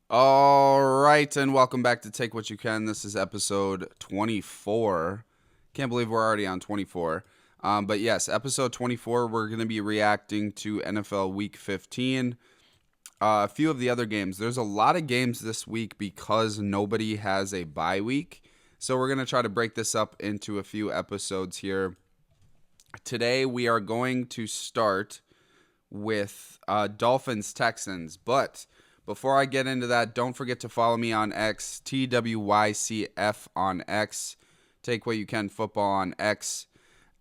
All right, and welcome back to Take What You Can. This is episode 24. Can't believe we're already on 24. But yes, episode 24, we're going to be reacting to NFL Week 15. A few of the other games. There's a lot of games this week because nobody has a bye week. So we're going to try to break this up into a few episodes here. Today, we are going to start with Dolphins Texans. But before I get into that, don't forget to follow me on X, TWYCF on X. Take What You Can Football on X.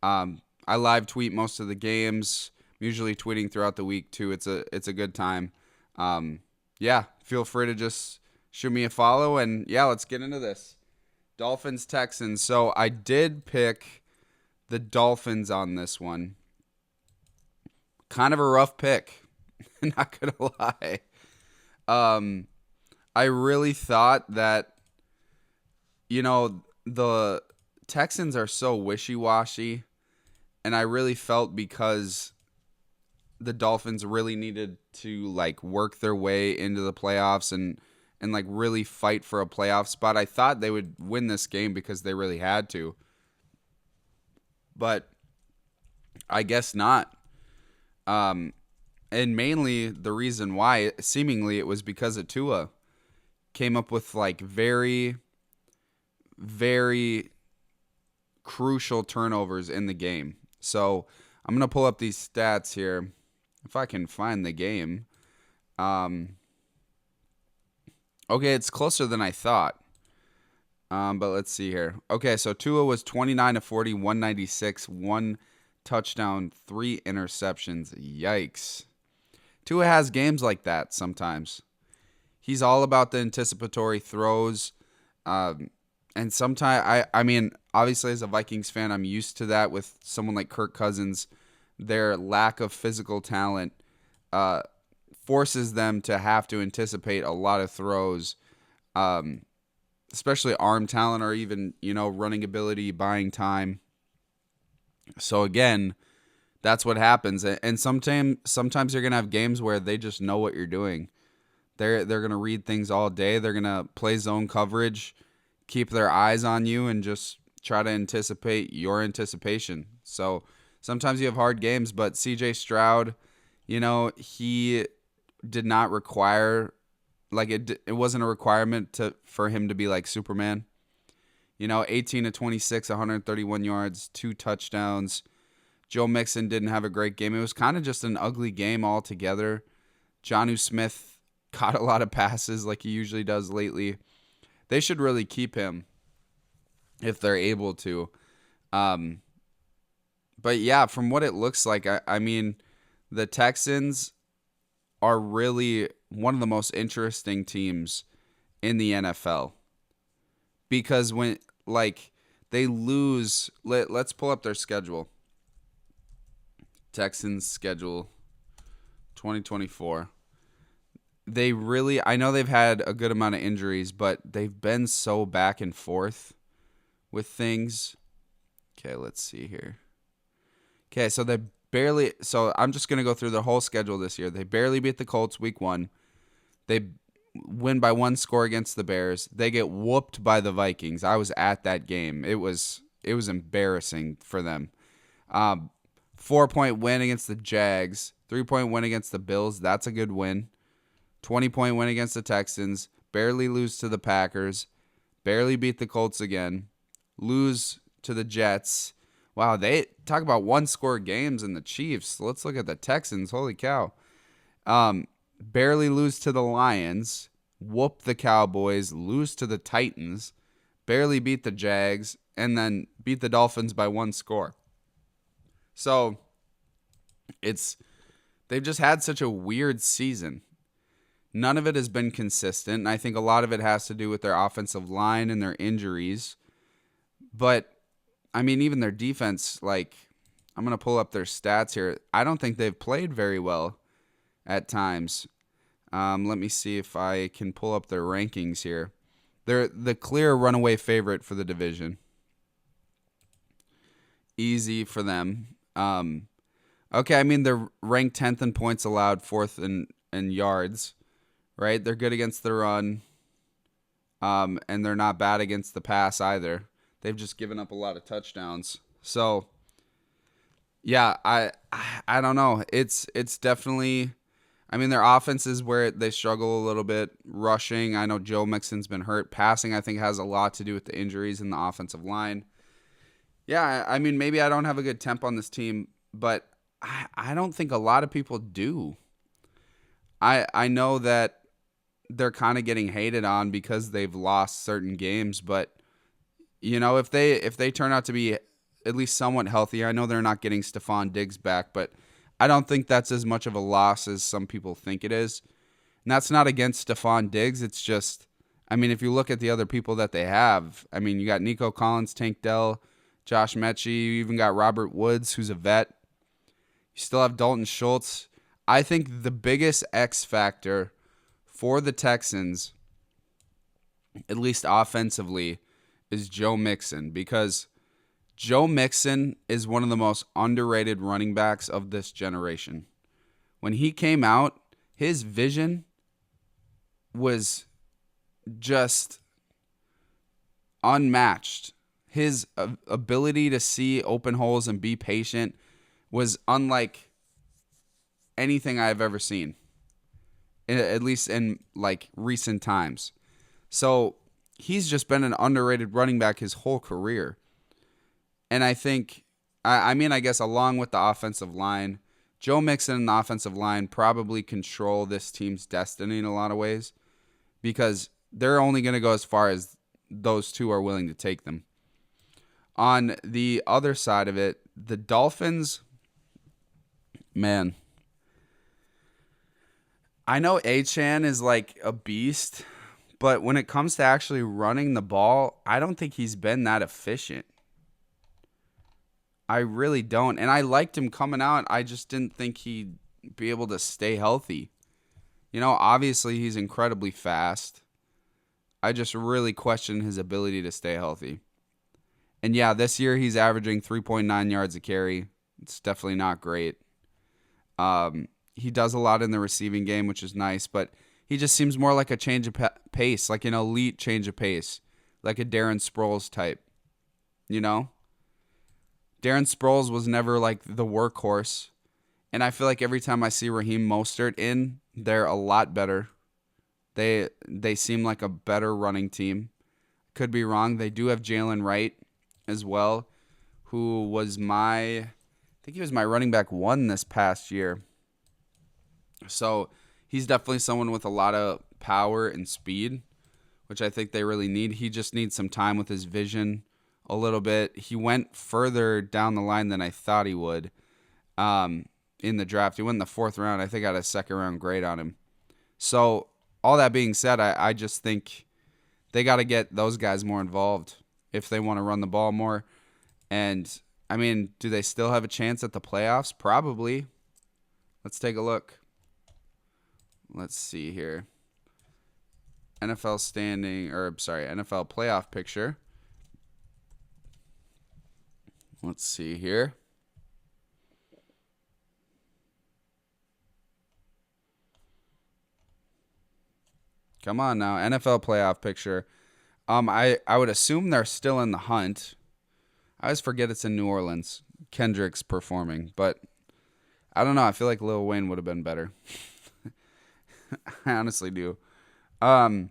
I live tweet most of the games. I'm usually tweeting throughout the week too. It's a good time. Yeah, feel free to just shoot me a follow, and yeah, let's get into this. Dolphins Texans. So I did pick the Dolphins on this one. Kind of a rough pick, not gonna lie. Um, I really thought that the Texans are so wishy washy, and I really felt because the Dolphins really needed to like work their way into the playoffs and like really fight for a playoff spot. I thought they would win this game because they really had to, but I guess not. Um, and mainly the reason why, seemingly, it was because of Tua came up with like very, very crucial turnovers in the game. So I'm gonna pull up these stats here if I can find the game. Um, okay, it's closer than I thought. But let's see here. Okay, so Tua was 29 to 40, 196, one touchdown, three interceptions. Yikes. Tua has games like that sometimes. He's all about the anticipatory throws. Um, and sometimes, I mean, obviously, as a Vikings fan, I'm used to that with someone like Kirk Cousins. Their lack of physical talent uh, forces them to have to anticipate a lot of throws, um, especially arm talent or even, running ability, buying time. So, again, that's what happens. And sometimes you're going to have games where they just know what you're doing. They're gonna read things all day. They're gonna play zone coverage, keep their eyes on you, and just try to anticipate your anticipation. So sometimes you have hard games, but C.J. Stroud, he did not require like it wasn't a requirement for him to be like Superman. 18 to 26, 131 yards, two touchdowns. Joe Mixon didn't have a great game. It was kind of just an ugly game altogether. Jonnu Smith caught a lot of passes like he usually does lately. They should really keep him if they're able to. Um, but yeah, from what it looks like, I mean, the Texans are really one of the most interesting teams in the NFL because when like they lose, let's pull up their schedule. Texans schedule 2024. I know they've had a good amount of injuries, but they've been so back and forth with things. Okay, let's see here. Okay, so I'm just going to go through the whole schedule this year. They barely beat the Colts week 1. They win by one score against the Bears. They get whooped by the Vikings. I was at that game. It was embarrassing for them. 4-point win against the Jags. 3-point win against the Bills. That's a good win. 20-point win against the Texans. Barely lose to the Packers. Barely beat the Colts again. Lose to the Jets. Wow, they talk about one-score games and the Chiefs. Let's look at the Texans. Holy cow. Barely lose to the Lions. Whoop the Cowboys. Lose to the Titans. Barely beat the Jags. And then beat the Dolphins by one score. So, they've just had such a weird season. None of it has been consistent. And I think a lot of it has to do with their offensive line and their injuries. But, I mean, even their defense, like, I'm going to pull up their stats here. I don't think they've played very well at times. Let me see if I can pull up their rankings here. They're the clear runaway favorite for the division. Easy for them. Okay, I mean, they're ranked 10th in points allowed, 4th in yards. right? They're good against the run, and they're not bad against the pass either. They've just given up a lot of touchdowns. So, yeah, I don't know. It's definitely. I mean, their offense is where they struggle a little bit. Rushing, I know Joe Mixon's been hurt. Passing, I think, has a lot to do with the injuries in the offensive line. Yeah, I mean, maybe I don't have a good temp on this team, but I don't think a lot of people do. I know that they're kind of getting hated on because they've lost certain games, but if they turn out to be at least somewhat healthy, I know they're not getting Stephon Diggs back, but I don't think that's as much of a loss as some people think it is. And that's not against Stephon Diggs. It's just, I mean, if you look at the other people that they have, I mean, you got Nico Collins, Tank Dell, Josh Mechie. You even got Robert Woods, who's a vet. You still have Dalton Schultz. I think the biggest X factor for the Texans, at least offensively, is Joe Mixon, because Joe Mixon is one of the most underrated running backs of this generation. When he came out, his vision was just unmatched. His ability to see open holes and be patient was unlike anything I've ever seen, at least in like recent times. So he's just been an underrated running back his whole career. And I think, I guess along with the offensive line, Joe Mixon and the offensive line probably control this team's destiny in a lot of ways, because they're only going to go as far as those two are willing to take them. On the other side of it, the Dolphins, man, I know Achane is like a beast, but when it comes to actually running the ball, I don't think he's been that efficient. I really don't. And I liked him coming out. I just didn't think he'd be able to stay healthy. Obviously he's incredibly fast. I just really question his ability to stay healthy. And yeah, this year he's averaging 3.9 yards a carry. It's definitely not great. He does a lot in the receiving game, which is nice, but he just seems more like a change of pace, like an elite change of pace, like a Darren Sproles type. Darren Sproles was never like the workhorse, and I feel like every time I see Raheem Mostert in, they're a lot better. They seem like a better running team. Could be wrong. They do have Jalen Wright as well, who was I think he was my running back 1 this past year. So he's definitely someone with a lot of power and speed, which I think they really need. He just needs some time with his vision a little bit. He went further down the line than I thought he would in the draft. He went in the 4th round. I think I got a 2nd round grade on him. So all that being said, I just think they got to get those guys more involved if they want to run the ball more. And, I mean, do they still have a chance at the playoffs? Probably. Let's take a look. Let's see here. NFL playoff picture. Let's see here. Come on now, NFL playoff picture. I would assume they're still in the hunt. I always forget it's in New Orleans. Kendrick's performing, but I don't know. I feel like Lil Wayne would have been better. I honestly do. Okay,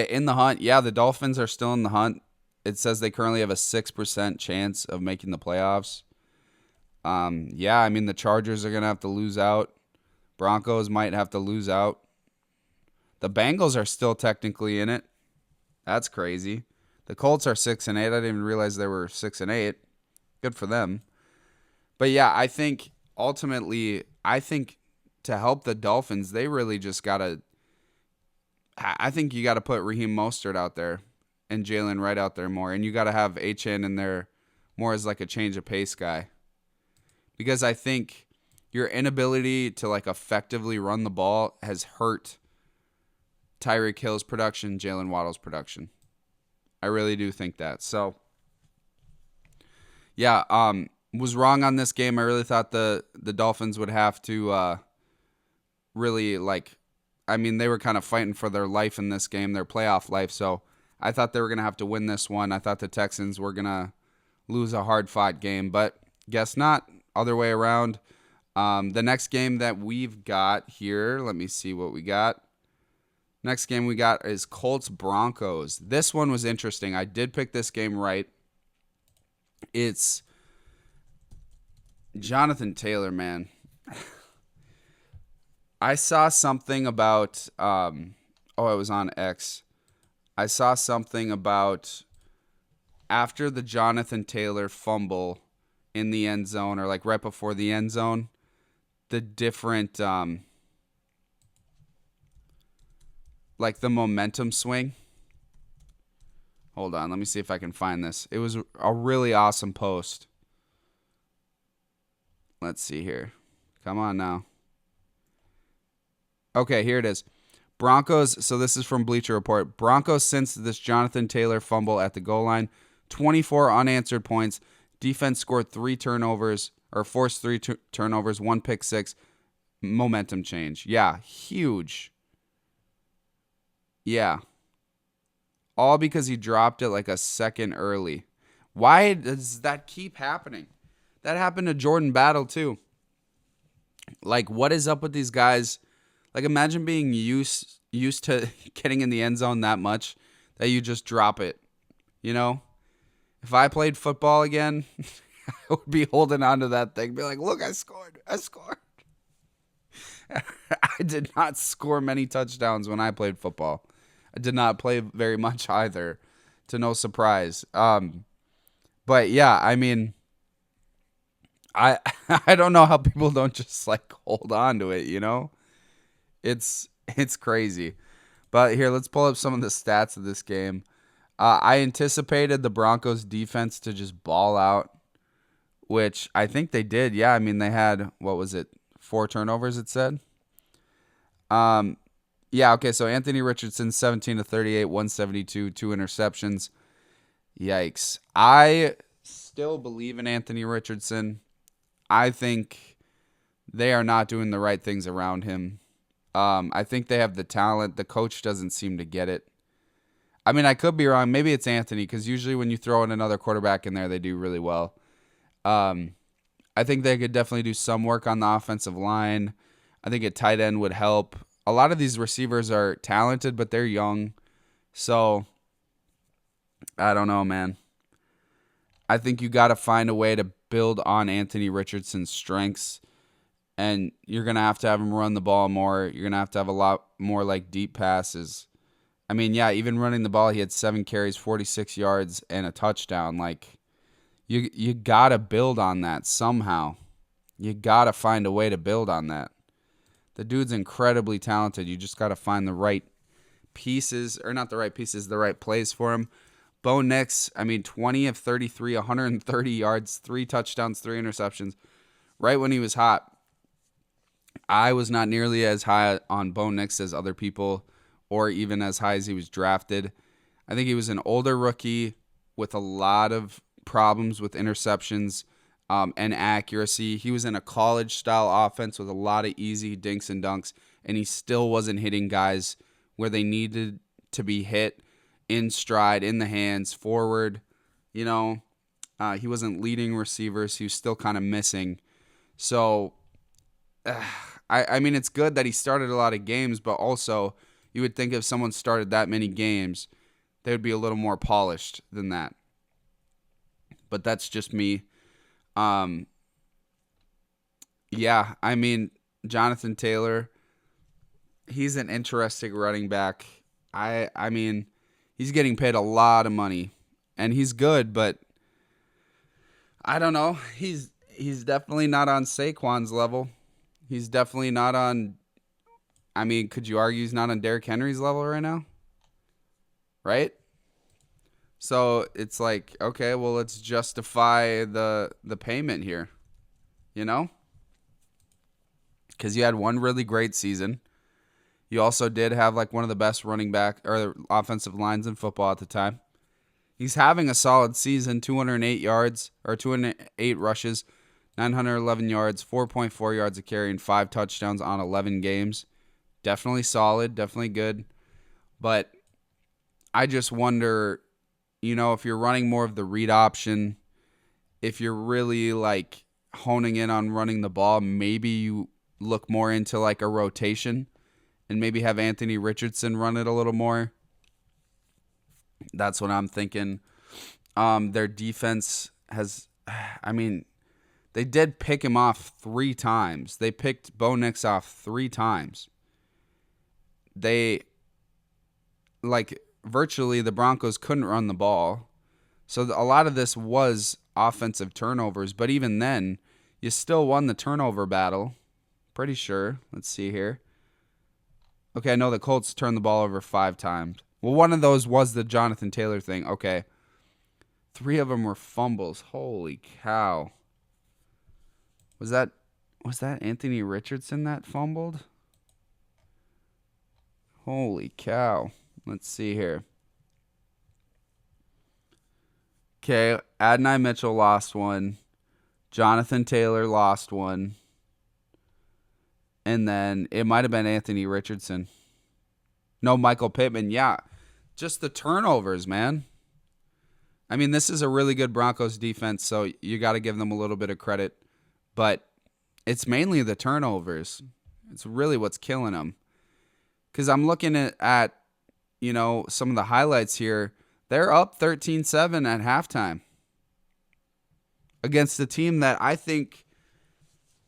in the hunt. Yeah, the Dolphins are still in the hunt. It says they currently have a 6% chance of making the playoffs. Yeah, I mean, the Chargers are going to have to lose out. Broncos might have to lose out. The Bengals are still technically in it. That's crazy. The Colts are 6-8. I didn't even realize they were 6-8. Good for them. But yeah, I think ultimately, to help the Dolphins, they really just got to, I think you got to put Raheem Mostert out there and Jalen Wright out there more. And you got to have Achane in there more as like a change of pace guy. Because I think your inability to like effectively run the ball has hurt Tyreek Hill's production, Jalen Waddle's production. I really do think that. So, yeah, was wrong on this game. I really thought the Dolphins would have to really they were kind of fighting for their life in this game, their playoff life. So I thought they were going to have to win this one. I thought the Texans were going to lose a hard-fought game, but guess not. Other way around. The next game that we've got here, let me see what we got. Next game we got is Colts-Broncos. This one was interesting. I did pick this game right. It's Jonathan Taylor, man. I saw something about, it was on X. I saw something about after the Jonathan Taylor fumble in the end zone, or like right before the end zone, the different, like the momentum swing. Hold on, let me see if I can find this. It was a really awesome post. Let's see here. Come on now. Okay, here it is. Broncos, so this is from Bleacher Report. Broncos since this Jonathan Taylor fumble at the goal line, 24 unanswered points. Defense scored 3 turnovers, or forced 3 turnovers, 1 pick six. Momentum change. Yeah, huge. Yeah. All because he dropped it like a second early. Why does that keep happening? That happened to Jordan Battle too. Like, what is up with these guys? Like, imagine being used to getting in the end zone that much that you just drop it. You know? If I played football again, I would be holding on to that thing. Be like, look, I scored. I did not score many touchdowns when I played football. I did not play very much either, to no surprise. But yeah, I mean, I don't know how people don't just like hold on to it, you know? It's crazy. But here, let's pull up some of the stats of this game. I anticipated the Broncos defense to just ball out, which I think they did. Yeah, I mean, they had, 4 turnovers, it said? Yeah, okay, so Anthony Richardson, 17 to 38, 172, 2 interceptions. Yikes. I still believe in Anthony Richardson. I think they are not doing the right things around him. I think they have the talent. The coach doesn't seem to get it. I mean, I could be wrong. Maybe it's Anthony, because usually when you throw in another quarterback in there, they do really well. I think they could definitely do some work on the offensive line. I think a tight end would help. A lot of these receivers are talented, but they're young. So, I don't know, man. I think you got to find a way to build on Anthony Richardson's strengths. And you're going to have him run the ball more. You're going to have a lot more like deep passes. I mean, yeah, even running the ball, he had 7 carries, 46 yards, and a touchdown. Like, you got to build on that somehow. You got to find a way to build on that. The dude's incredibly talented. You just got to find the right pieces, or not the right pieces, the right plays for him. Bo Nix, 20 of 33, 130 yards, 3 touchdowns, 3 interceptions, right when he was hot. I was not nearly as high on Bo Nix as other people, or even as high as he was drafted. I think he was an older rookie with a lot of problems with interceptions and accuracy. He was in a college-style offense with a lot of easy dinks and dunks, and he still wasn't hitting guys where they needed to be hit, in stride, in the hands, forward. You know, he wasn't leading receivers. He was still kind of missing. So, I mean, it's good that he started a lot of games, but also you would think if someone started that many games, they would be a little more polished than that. But that's just me. Yeah, I mean, Jonathan Taylor, he's an interesting running back. I mean, he's getting paid a lot of money, and he's good, but I don't know. He's definitely not on Saquon's level. He's definitely not on, could you argue he's not on Derrick Henry's level right now? Right? So it's like, okay, well, let's justify the payment here, you know? Because you had one really great season. You also did have like one of the best running back or offensive lines in football at the time. He's having a solid season, 208 yards or 208 rushes, 911 yards, 4.4 yards a carry, and 5 touchdowns on 11 games. Definitely solid, definitely good. But I just wonder, if you're running more of the read option, if you're really like honing in on running the ball, maybe you look more into like a rotation and maybe have Anthony Richardson run it a little more. That's what I'm thinking. Their defense has, they did pick him off 3 times. They picked Bo Nix off 3 times. Virtually the Broncos couldn't run the ball. So a lot of this was offensive turnovers, but even then, you still won the turnover battle. Pretty sure. Let's see here. Okay, I know the Colts turned the ball over 5 times. Well, one of those was the Jonathan Taylor thing. Okay. 3 of them were fumbles. Holy cow. Was that Anthony Richardson that fumbled? Holy cow. Let's see here. Okay, Adonai Mitchell lost one. Jonathan Taylor lost one. And then it might have been Anthony Richardson. No, Michael Pittman. Yeah, just the turnovers, man. I mean, this is a really good Broncos defense, so you got to give them a little bit of credit. But it's mainly the turnovers. It's really what's killing them. Because I'm looking at some of the highlights here. They're up 13-7 at halftime against a team that I think,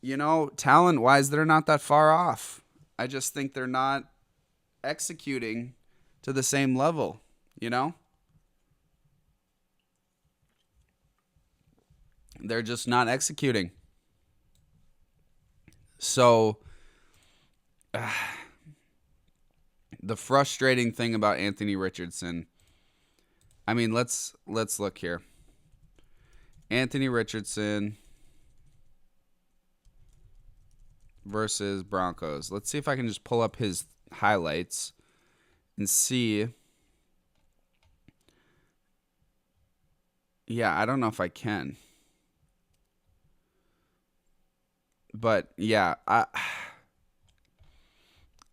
talent-wise, they're not that far off. I just think they're not executing to the same level, They're just not executing. So, the frustrating thing about Anthony Richardson, let's look here. Anthony Richardson versus Broncos. Let's see if I can just pull up his highlights and see. Yeah, I don't know if I can. But yeah,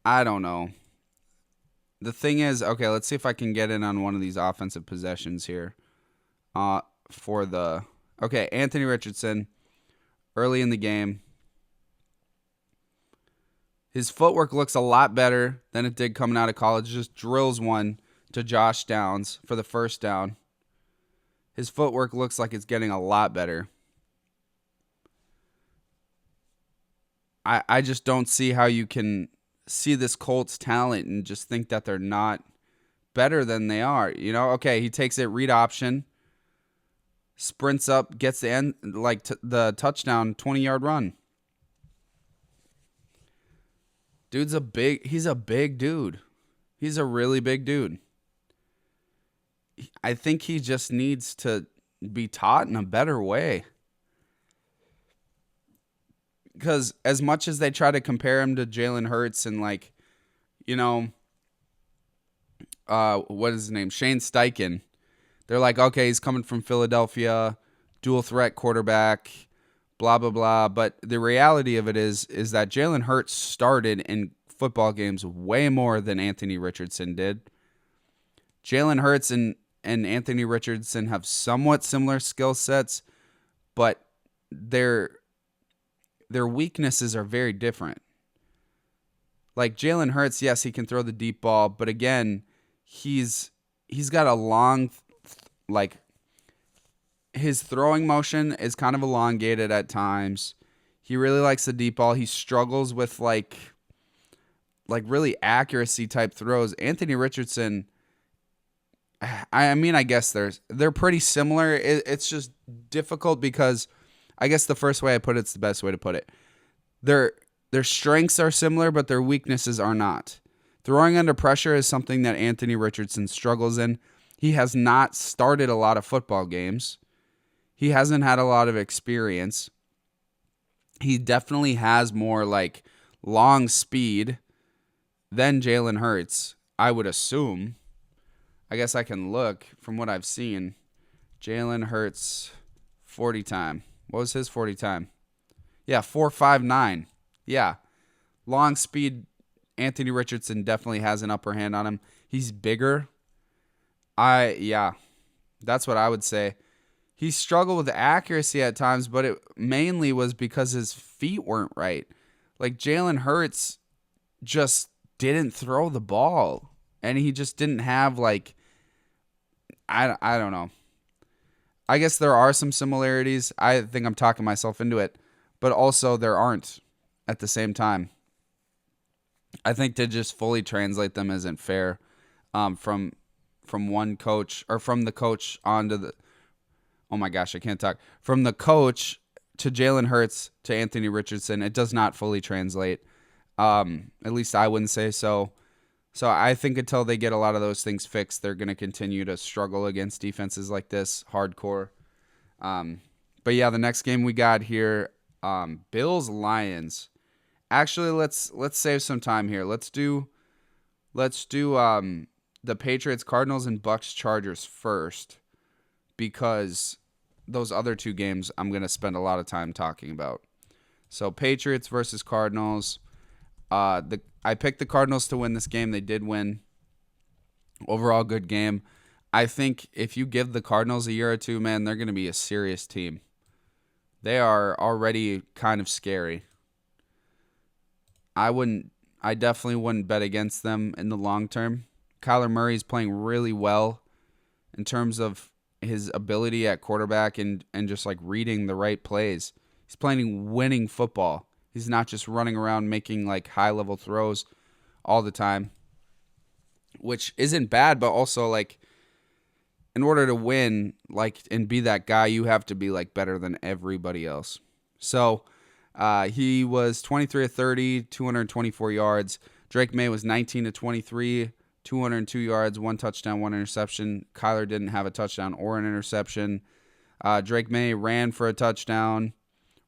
I don't know. The thing is, okay, let's see if I can get in on one of these offensive possessions here. Anthony Richardson, early in the game. His footwork looks a lot better than it did coming out of college. Just drills one to Josh Downs for the first down. His footwork looks like it's getting a lot better. I just don't see how you can see this Colts talent and just think that they're not better than they are. Okay, he takes it, read option, sprints up, gets the end, the touchdown, 20-yard run. He's a big dude. He's a really big dude. I think he just needs to be taught in a better way. Because as much as they try to compare him to Jalen Hurts and what is his name? Shane Steichen. They're like, okay, he's coming from Philadelphia, dual threat quarterback, blah, blah, blah. But the reality of it is that Jalen Hurts started in football games way more than Anthony Richardson did. Jalen Hurts and Anthony Richardson have somewhat similar skill sets, but their weaknesses are very different. Like Jalen Hurts, yes, he can throw the deep ball, but again, he's got a long, his throwing motion is kind of elongated at times. He really likes the deep ball. He struggles with really accuracy type throws. Anthony Richardson, I guess they're pretty similar. It's just difficult because I guess the first way I put it's the best way to put it. Their strengths are similar, but their weaknesses are not. Throwing under pressure is something that Anthony Richardson struggles in. He has not started a lot of football games. He hasn't had a lot of experience. He definitely has more long speed than Jalen Hurts, I would assume. I guess I can look from what I've seen. Jalen Hurts 40 time. What was his 40 time? Yeah, 4.59. Yeah. Long speed, Anthony Richardson definitely has an upper hand on him. He's bigger. Yeah, that's what I would say. He struggled with accuracy at times, but it mainly was because his feet weren't right. Like Jalen Hurts just didn't throw the ball, and he just didn't have like I don't know. I guess there are some similarities. I think I'm talking myself into it, but also there aren't at the same time. I think to just fully translate them isn't fair. From one coach or from the coach onto the oh my gosh, I can't talk. From the coach to Jalen Hurts to Anthony Richardson, it does not fully translate. At least I wouldn't say so. So I think until they get a lot of those things fixed, they're going to continue to struggle against defenses like this, hardcore. But yeah, the next game we got here, Bills Lions. Actually, let's save some time here. Let's do the Patriots Cardinals and Bucks Chargers first, because those other two games I'm going to spend a lot of time talking about. So Patriots versus Cardinals. I picked the Cardinals to win this game. They did win. Overall, good game. I think if you give the Cardinals a year or two, man, they're going to be a serious team. They are already kind of scary. I definitely wouldn't bet against them in the long term. Kyler Murray is playing really well in terms of his ability at quarterback and just like reading the right plays. He's playing winning football. He's not just running around making like high level throws all the time, which isn't bad, but also like in order to win like and be that guy, you have to be like better than everybody else. So he was 23 of 30, 224 yards. Drake May was 19 of 23, 202 yards, 1 touchdown, 1 interception. Kyler didn't have a touchdown or an interception. Drake May ran for a touchdown.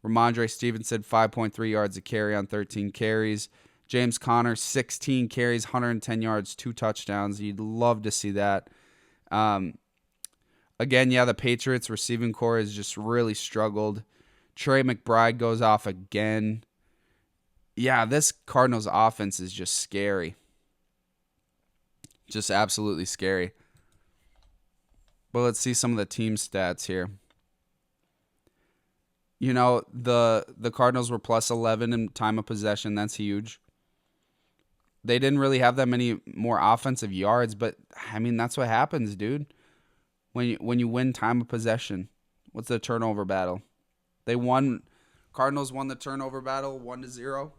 Ramondre Stevenson, 5.3 yards a carry on 13 carries. James Conner, 16 carries, 110 yards, 2 touchdowns. You'd love to see that. Again, yeah, the Patriots receiving core has just really struggled. Trey McBride goes off again. Yeah, this Cardinals offense is just scary. Just absolutely scary. But let's see some of the team stats here. You know, the Cardinals were plus 11 in time of possession. That's huge. They didn't really have that many more offensive yards, but I mean, that's what happens, dude. When you win time of possession. What's the turnover battle? Cardinals won the turnover battle 1-0.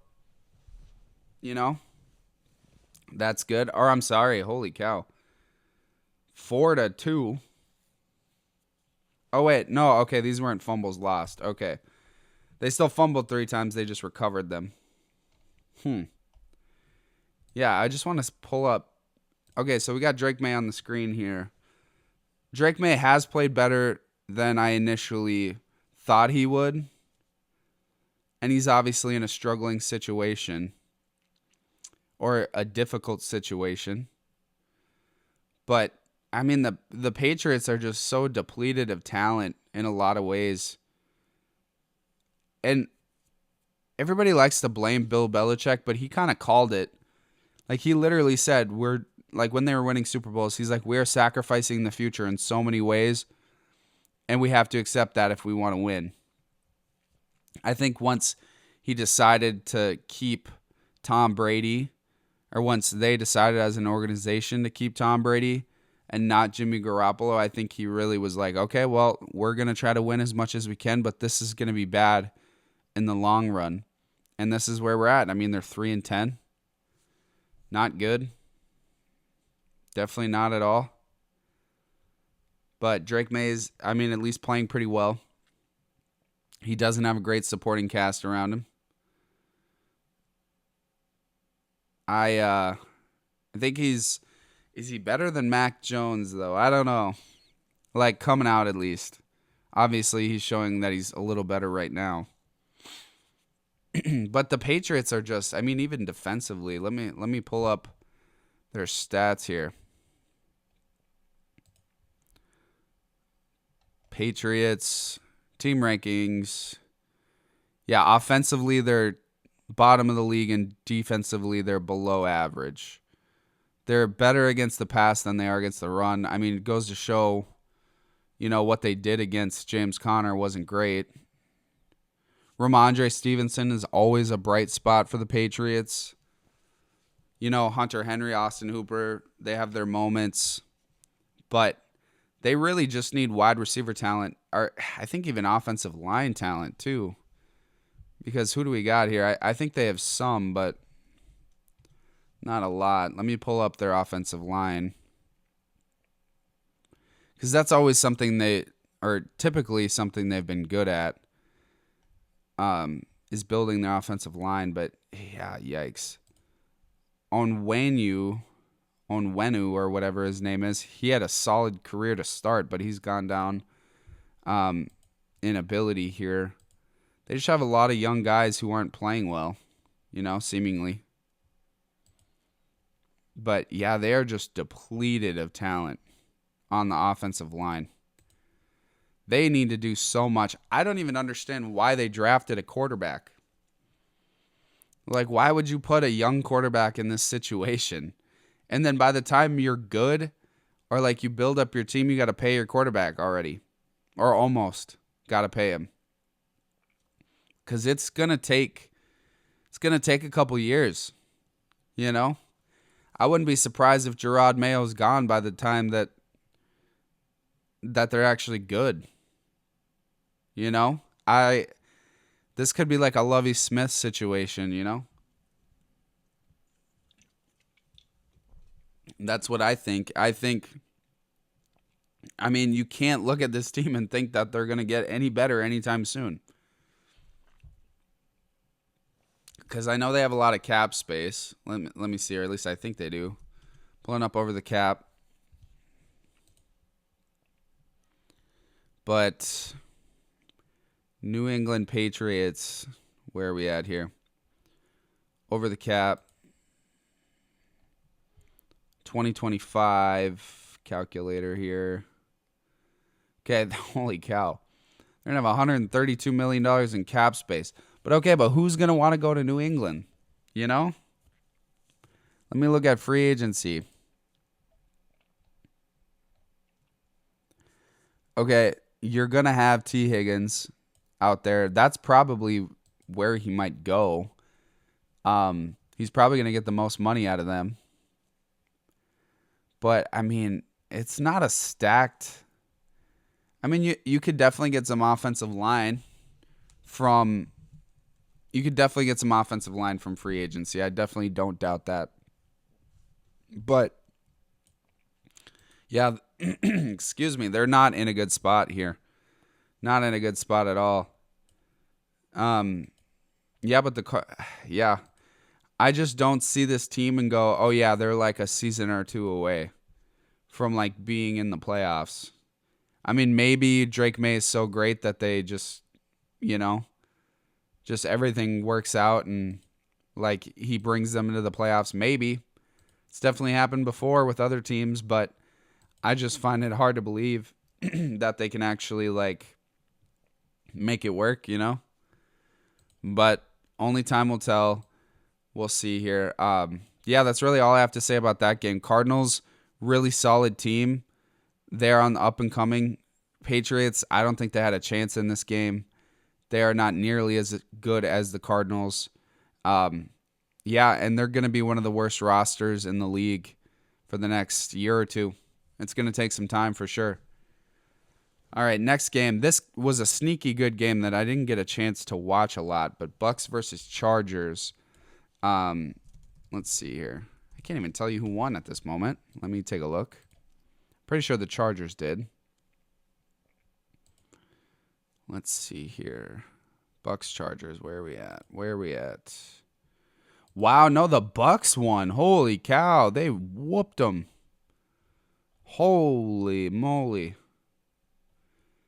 You know? That's good. Or I'm sorry, holy cow. 4-2. Oh, wait. No, okay. These weren't fumbles lost. Okay. They still fumbled 3 times. They just recovered them. Yeah, I just want to pull up. Okay, so we got Drake May on the screen here. Drake May has played better than I initially thought he would. And he's obviously in a struggling situation. Or a difficult situation. But I mean, the Patriots are just so depleted of talent in a lot of ways. And everybody likes to blame Bill Belichick, but he kind of called it. Like, he literally said, we're, like, when they were winning Super Bowls, he's like, we're sacrificing the future in so many ways, and we have to accept that if we want to win. I think once he decided to keep Tom Brady, or once they decided as an organization to keep Tom Brady, and not Jimmy Garoppolo, I think he really was like, okay, well, we're going to try to win as much as we can, but this is going to be bad in the long run. And this is where we're at. I mean, they're 3-10. Not good. Definitely not at all. But Drake May's, I mean, at least playing pretty well. He doesn't have a great supporting cast around him. I think is he better than Mac Jones, though? I don't know. Like, coming out at least. Obviously, he's showing that he's a little better right now. But the Patriots are just, I mean, even defensively. Let me pull up their stats here. Patriots team rankings. Yeah, offensively they're bottom of the league, and defensively they're below average. They're better against the pass than they are against the run. I mean, it goes to show, what they did against James Conner wasn't great. Ramondre Stevenson is always a bright spot for the Patriots. Hunter Henry, Austin Hooper, they have their moments, but they really just need wide receiver talent, or I think even offensive line talent too. Because who do we got here? I think they have some, but not a lot. Let me pull up their offensive line. Because that's always something typically something they've been good at, is building their offensive line. But, yeah, yikes. Onwenu, or whatever his name is, he had a solid career to start, but he's gone down in ability here. They just have a lot of young guys who aren't playing well, seemingly. But, yeah, they are just depleted of talent on the offensive line. They need to do so much. I don't even understand why they drafted a quarterback. Like, why would you put a young quarterback in this situation? And then by the time you're good, or like you build up your team, you got to pay your quarterback already. Or almost got to pay him. Because it's going to take a couple years, I wouldn't be surprised if Gerard Mayo's gone by the time that they're actually good. This could be like a Lovie Smith situation, That's what I think. I mean, you can't look at this team and think that they're going to get any better anytime soon. Because I know they have a lot of cap space. Let me see, or at least I think they do. Pulling up over the cap. But New England Patriots, where are we at here? Over the cap. 2025 calculator here. Okay, holy cow. They're going to have $132 million in cap space. But who's going to want to go to New England? Let me look at free agency. Okay, you're going to have T. Higgins out there. That's probably where he might go. He's probably going to get the most money out of them. But, I mean, it's not a stacked... I mean, you could definitely get some offensive line from... You could definitely get some offensive line from free agency. I definitely don't doubt that. But, yeah, excuse me, they're not in a good spot here. Not in a good spot at all. Yeah, I just don't see this team and go, oh yeah, they're like a season or two away from like being in the playoffs. I mean, maybe Drake May is so great that they just, just everything works out and like he brings them into the playoffs. Maybe. It's definitely happened before with other teams, but I just find it hard to believe that they can actually like make it work, But only time will tell. We'll see here. Yeah, that's really all I have to say about that game. Cardinals, really solid team. They're on the up and coming. Patriots, I don't think they had a chance in this game. They are not nearly as good as the Cardinals. Yeah, and they're going to be one of the worst rosters in the league for the next year or two. It's going to take some time for sure. All right, next game. This was a sneaky good game that I didn't get a chance to watch a lot, but Bucks versus Chargers. Let's see here. I can't even tell you who won at this moment. Let me take a look. Pretty sure the Chargers did. Let's see here. Bucks Chargers. Where are we at? Wow, no, the Bucks won. Holy cow, they whooped them. Holy moly.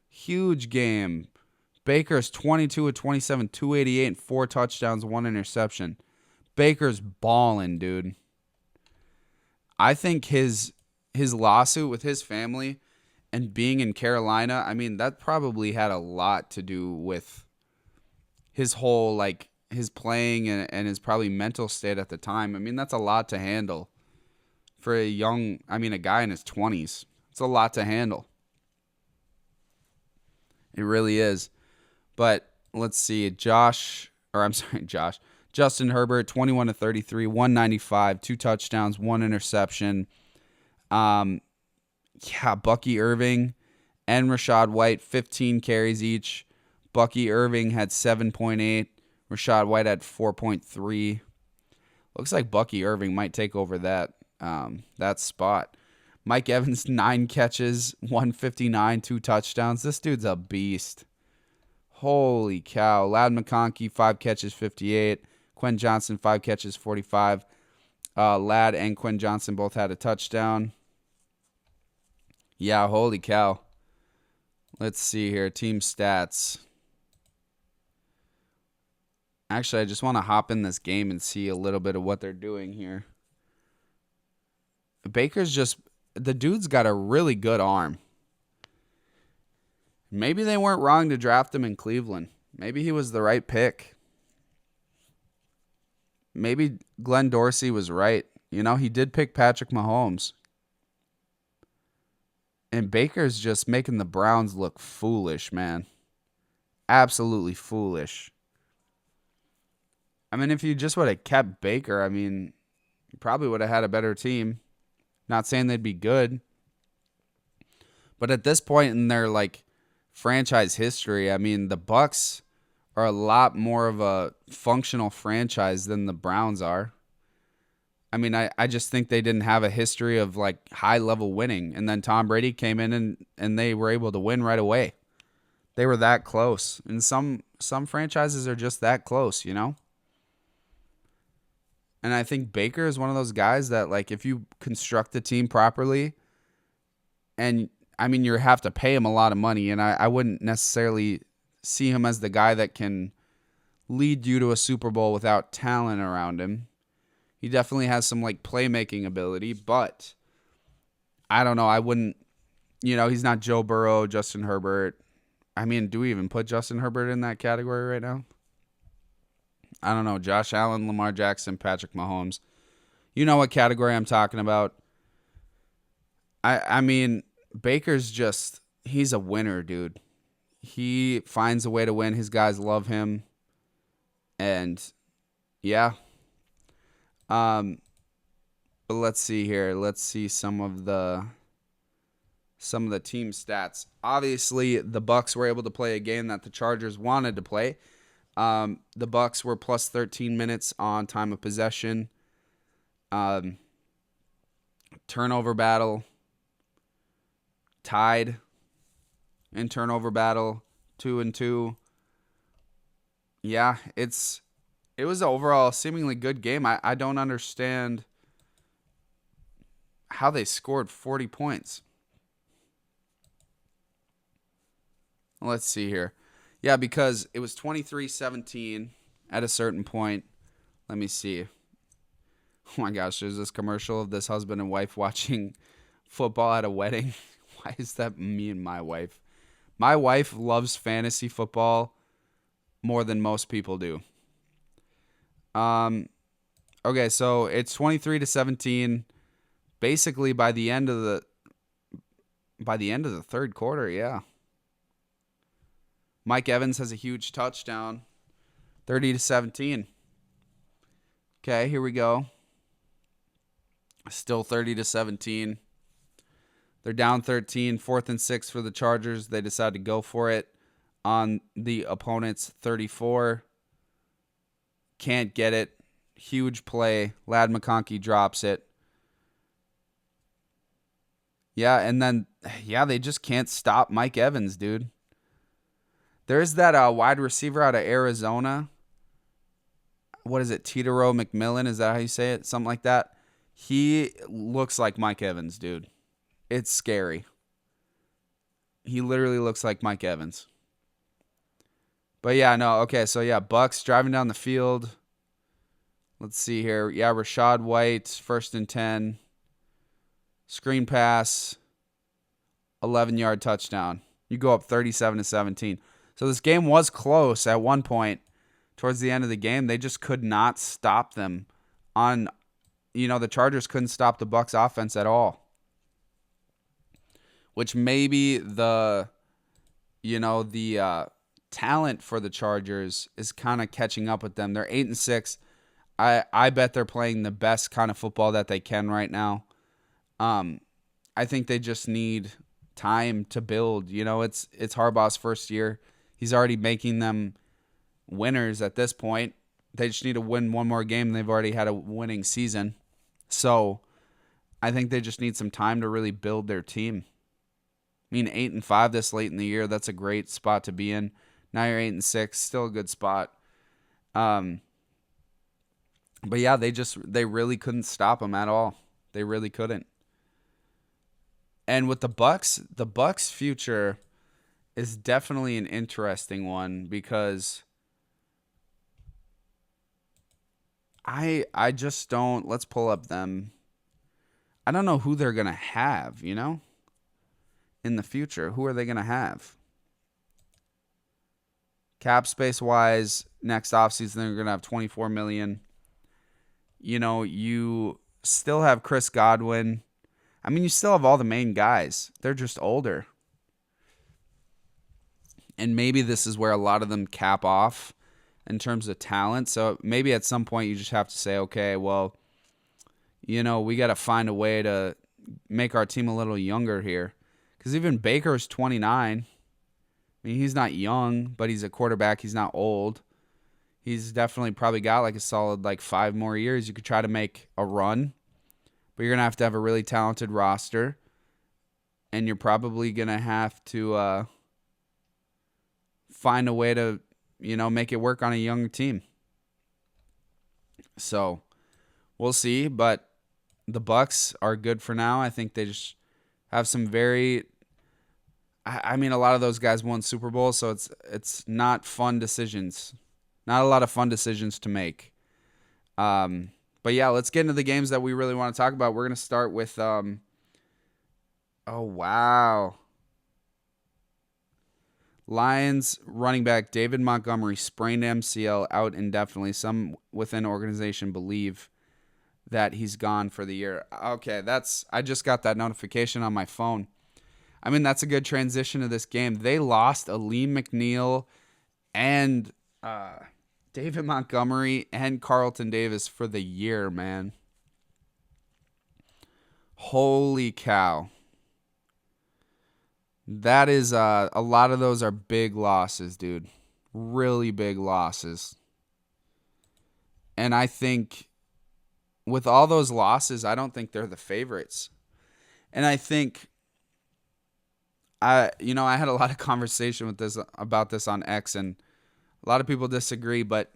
Huge game. Baker's 22 of 27, 288, and 4 touchdowns, 1 interception. Baker's balling, dude. I think his lawsuit with his family and being in Carolina, I mean, that probably had a lot to do with his whole like his playing and his probably mental state at the time. I mean, that's a lot to handle for a guy in his 20s. It's a lot to handle. It really is. But let's see, Justin Herbert, 21 to 33, 195, 2 touchdowns, 1 interception. Bucky Irving and Rachaad White, 15 carries each. Bucky Irving had 7.8. Rachaad White had 4.3. Looks like Bucky Irving might take over that spot. Mike Evans, 9 catches, 159, 2 touchdowns. This dude's a beast. Holy cow. Ladd McConkey, 5 catches, 58. Quinn Johnson, 5 catches, 45. Ladd and Quinn Johnson both had a touchdown. Yeah, holy cow. Let's see here. Team stats. Actually, I just want to hop in this game and see a little bit of what they're doing here. The dude's got a really good arm. Maybe they weren't wrong to draft him in Cleveland. Maybe he was the right pick. Maybe Glenn Dorsey was right. You know, he did pick Patrick Mahomes. And Baker's just making the Browns look foolish, man. Absolutely foolish. I mean, if you just would have kept Baker, I mean, you probably would have had a better team. Not saying they'd be good. But at this point in their, like, franchise history, I mean, the Bucs are a lot more of a functional franchise than the Browns are. I mean, I just think they didn't have a history of, like, high-level winning. And then Tom Brady came in and they were able to win right away. They were that close. And some franchises are just that close, you know? And I think Baker is one of those guys that, like, if you construct the team properly, and, I mean, you have to pay him a lot of money, and I wouldn't necessarily see him as the guy that can lead you to a Super Bowl without talent around him. He definitely has some, like, playmaking ability, but I don't know. I wouldn't, he's not Joe Burrow, Justin Herbert. I mean, do we even put Justin Herbert in that category right now? I don't know. Josh Allen, Lamar Jackson, Patrick Mahomes. You know what category I'm talking about. I mean, Baker's he's a winner, dude. He finds a way to win. His guys love him. And, yeah. But let's see here. Let's see some of the team stats. Obviously, the Bucs were able to play a game that the Chargers wanted to play. The Bucs were plus 13 minutes on time of possession. Turnover battle. Tied in turnover battle. 2-2. Yeah, it was overall a seemingly good game. I don't understand how they scored 40 points. Let's see here. Yeah, because it was 23-17 at a certain point. Let me see. Oh my gosh, there's this commercial of this husband and wife watching football at a wedding. Why is that me and my wife? My wife loves fantasy football more than most people do. Okay, so it's 23-17. Basically by the end of the third quarter, yeah. Mike Evans has a huge touchdown. 30-17. Okay, here we go. Still 30-17. They're down 13, 4th and 6 for the Chargers. They decide to go for it on the opponent's 34. Can't get it. Huge play. Ladd McConkey drops it. Yeah, and then, they just can't stop Mike Evans, dude. There's that wide receiver out of Arizona. What is it? Titaro McMillan? Is that how you say it? Something like that. He looks like Mike Evans, dude. It's scary. He literally looks like Mike Evans. But yeah, no. Okay, so yeah, Bucs driving down the field. Let's see here. Yeah, Rachaad White, 1st and 10. Screen pass. 11-yard touchdown. You go up 37-17. So this game was close at one point. towards the end of the game, they just could not stop them on, the Chargers couldn't stop the Bucs offense at all. Which maybe the talent for the Chargers is kind of catching up with them. They're 8-6. I bet they're playing the best kind of football that they can right now. I think they just need time to build. It's Harbaugh's first year. He's already making them winners at this point. They just need to win one more game. They've already had a winning season. So I think they just need some time to really build their team. 8-5 this late in the year, that's a great spot to be in. Now you're 8-6, still a good spot. But yeah, they really couldn't stop them at all. They really couldn't. And with the Bucs' future is definitely an interesting one because I just don't. Let's pull up them. I don't know who they're gonna have. In the future, who are they gonna have? Cap space wise, next offseason they're gonna have $24 million. You still have Chris Godwin. You still have all the main guys. They're just older. And maybe this is where a lot of them cap off in terms of talent. So maybe at some point you just have to say, okay, well, we got to find a way to make our team a little younger here. Because even Baker's 29. He's not young, but he's a quarterback. He's not old. He's definitely probably got like a solid 5 more years. You could try to make a run. But you're going to have a really talented roster. And you're probably going to have to find a way to, make it work on a young team. So we'll see. But the Bucs are good for now. I think they just have some very... a lot of those guys won Super Bowls, so it's not fun decisions. Not a lot of fun decisions to make. But yeah, let's get into the games that we really want to talk about. We're going to start with, oh, wow. Lions running back David Montgomery sprained MCL, out indefinitely. Some within organization believe that he's gone for the year. Okay, I just got that notification on my phone. That's a good transition to this game. They lost Aleem McNeil and David Montgomery and Carlton Davis for the year, man. Holy cow. That is, a lot of those are big losses, dude. Really big losses. And I think with all those losses, I don't think they're the favorites. And I think, I had a lot of conversation about this on X, and a lot of people disagree, but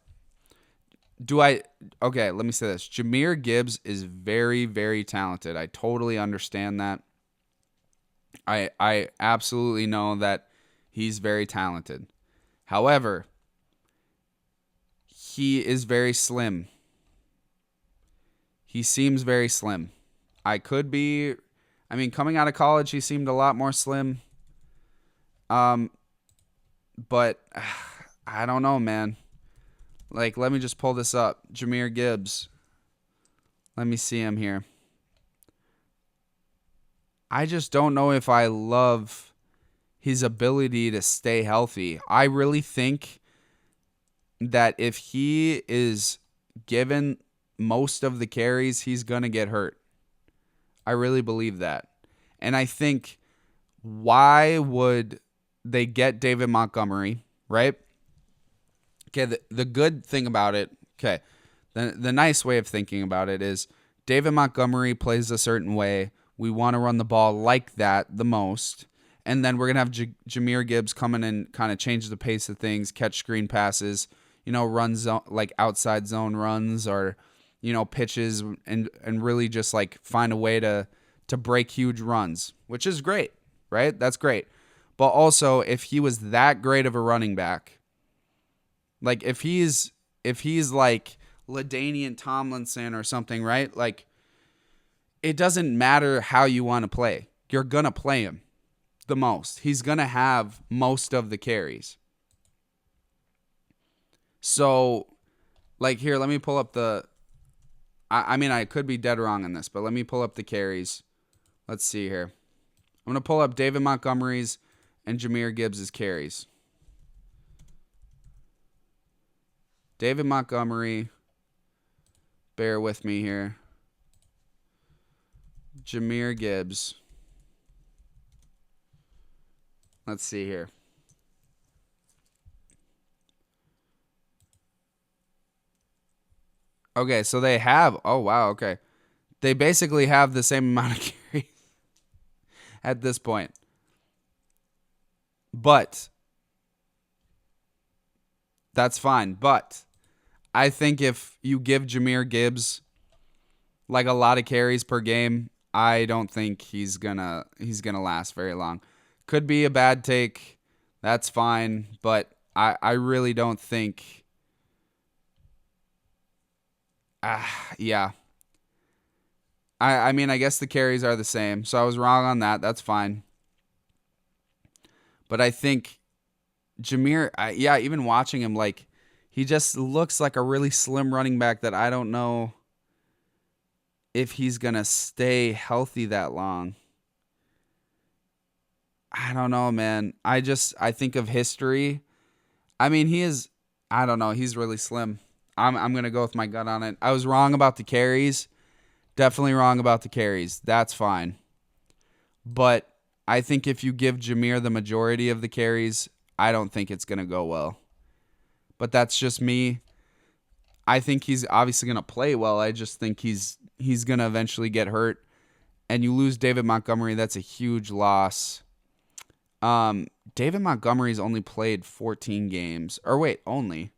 okay, let me say this. Jahmyr Gibbs is very, very talented. I totally understand that. I absolutely know that he's very talented. However, he is very slim. He seems very slim. Coming out of college, he seemed a lot more slim. But I don't know, man. Let me just pull this up. Jahmyr Gibbs. Let me see him here. I just don't know if I love his ability to stay healthy. I really think that if he is given most of the carries, he's going to get hurt. I really believe that. And I think, why would they get David Montgomery, right? Okay, the good thing about it, okay, the nice way of thinking about it is David Montgomery plays a certain way. We want to run the ball like that the most. And then we're going to have Jahmyr Gibbs come in and kind of change the pace of things, catch screen passes, run zone, outside zone runs, or, pitches, and really just find a way to break huge runs, which is great, right? That's great. But also, if he was that great of a running back, if he's like LaDainian Tomlinson or something, right? It doesn't matter how you want to play. You're going to play him the most. He's going to have most of the carries. So, like, here, let me pull up the. I mean, I could be dead wrong on this, but let me pull up the carries. Let's see here. I'm going to pull up David Montgomery's and Jahmyr Gibbs' carries. David Montgomery. Bear with me here. Jahmyr Gibbs. Let's see here. Okay, so they have. Oh, wow. Okay. They basically have the same amount of carries at this point. But that's fine. But I think if you give Jahmyr Gibbs like a lot of carries per game, I don't think he's gonna last very long. Could be a bad take. That's fine. But I really don't think. Yeah. I mean, I guess the carries are the same. So I was wrong on that. That's fine. But I think Jahmyr, even watching him, like, he just looks like a really slim running back that I don't know if he's going to stay healthy that long. I don't know, man. I think of history. I mean, I don't know. He's really slim. I'm going to go with my gut on it. I was wrong about the carries. Definitely wrong about the carries. That's fine. But I think if you give Jahmyr the majority of the carries, I don't think it's going to go well. But that's just me. I think he's obviously going to play well. I just think he's going to eventually get hurt. And you lose David Montgomery, that's a huge loss. David Montgomery's only played 14 games. Or wait, only.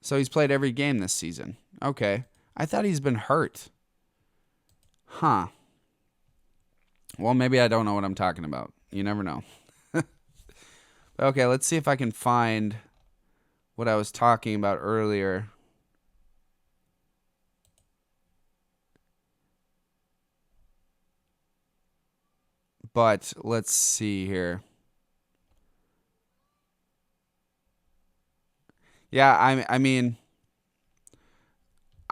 So he's played every game this season. Okay. I thought he's been hurt. Huh. Well, maybe I don't know what I'm talking about. You never know. Okay, let's see if I can find what I was talking about earlier. But let's see here. Yeah, I mean,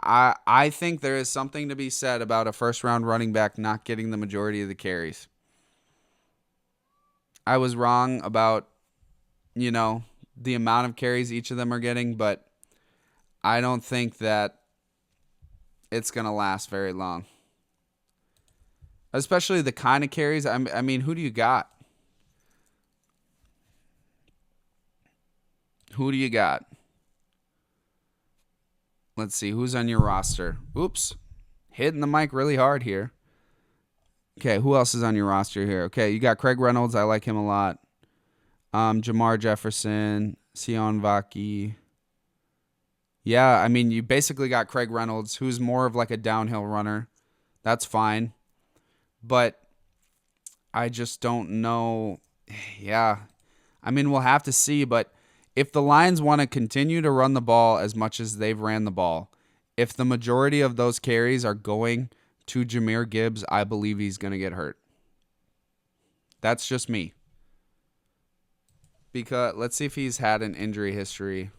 I think there is something to be said about a first round running back not getting the majority of the carries. I was wrong about, the amount of carries each of them are getting, but I don't think that it's going to last very long. Especially the kind of carries. I mean, who do you got? Who do you got? Let's see. Who's on your roster? Oops. Hitting the mic really hard here. Okay, who else is on your roster here? Okay, you got Craig Reynolds. I like him a lot. Jamar Jefferson, Sion Vaki. Yeah, I mean, you basically got Craig Reynolds, who's more of like a downhill runner. That's fine. But I just don't know. Yeah. I mean, we'll have to see. But if the Lions want to continue to run the ball as much as they've ran the ball, if the majority of those carries are going to Jahmyr Gibbs, I believe he's going to get hurt. That's just me. Because let's see if he's had an injury history.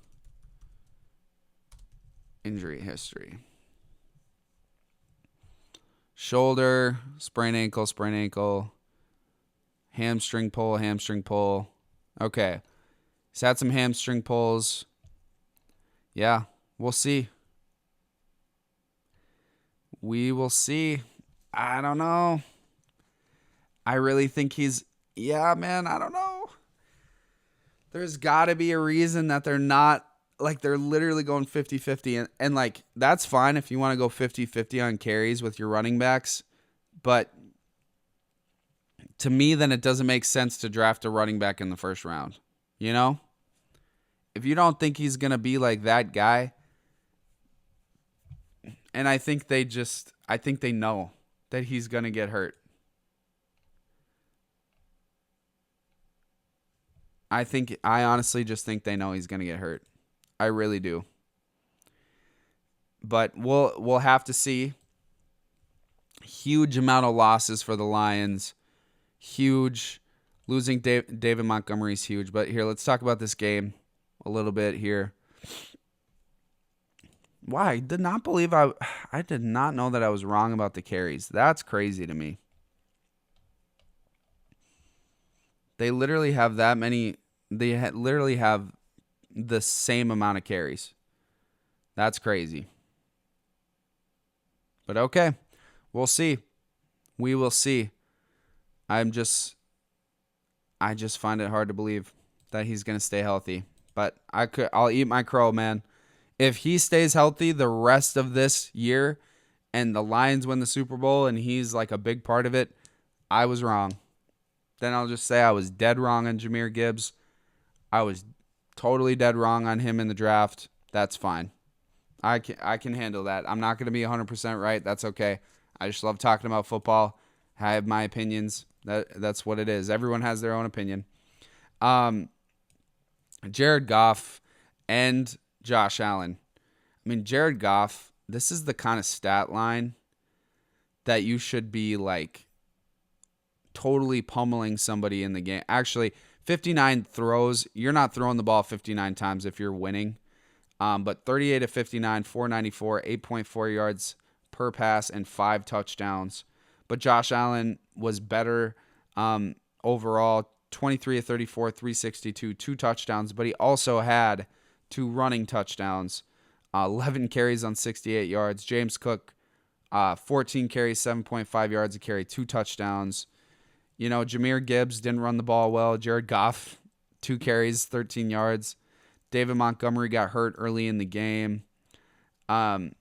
Shoulder, sprain ankle. Hamstring pull. Okay. He's had some hamstring pulls. Yeah, we'll see. We will see. I don't know. I really think yeah, man, I don't know. There's got to be a reason that they're not, like, they're literally going 50-50. And like, that's fine if you want to go 50-50 on carries with your running backs. But to me, then it doesn't make sense to draft a running back in the first round. You know? If you don't think he's going to be like that guy, and I think they know that he's going to get hurt. I honestly just think they know he's going to get hurt. I really do. But we'll have to see. Huge amount of losses for the Lions. Huge. Losing David Montgomery is huge. But here, let's talk about this game a little bit here. Why? I did not believe I did not know that I was wrong about the carries. That's crazy to me. They literally have that many. Literally have the same amount of carries. That's crazy. But okay, we'll see. We will see. I'm just I just find it hard to believe that he's going to stay healthy. But I'll eat my crow, man. If he stays healthy the rest of this year and the Lions win the Super Bowl and he's like a big part of it, I was wrong. Then I'll just say I was dead wrong on Jahmyr Gibbs. I was totally dead wrong on him in the draft. That's fine. I can handle that. I'm not going to be 100% right. That's okay. I just love talking about football. I have my opinions. That's what it is. Everyone has their own opinion. Jared Goff and Josh Allen. I mean, Jared Goff, this is the kind of stat line that you should be like totally pummeling somebody in the game. Actually, 59 throws. You're not throwing the ball 59 times if you're winning. But 38 of 59, 494, 8.4 yards per pass, and 5 touchdowns. But Josh Allen was better overall, 23 of 34, 362, 2 touchdowns. But he also had 2 running touchdowns, 11 carries on 68 yards. James Cook, 14 carries, 7.5 yards a carry, 2 touchdowns. You know, Jahmyr Gibbs didn't run the ball well. Jared Goff, 2 carries, 13 yards. David Montgomery got hurt early in the game. Amon-Ra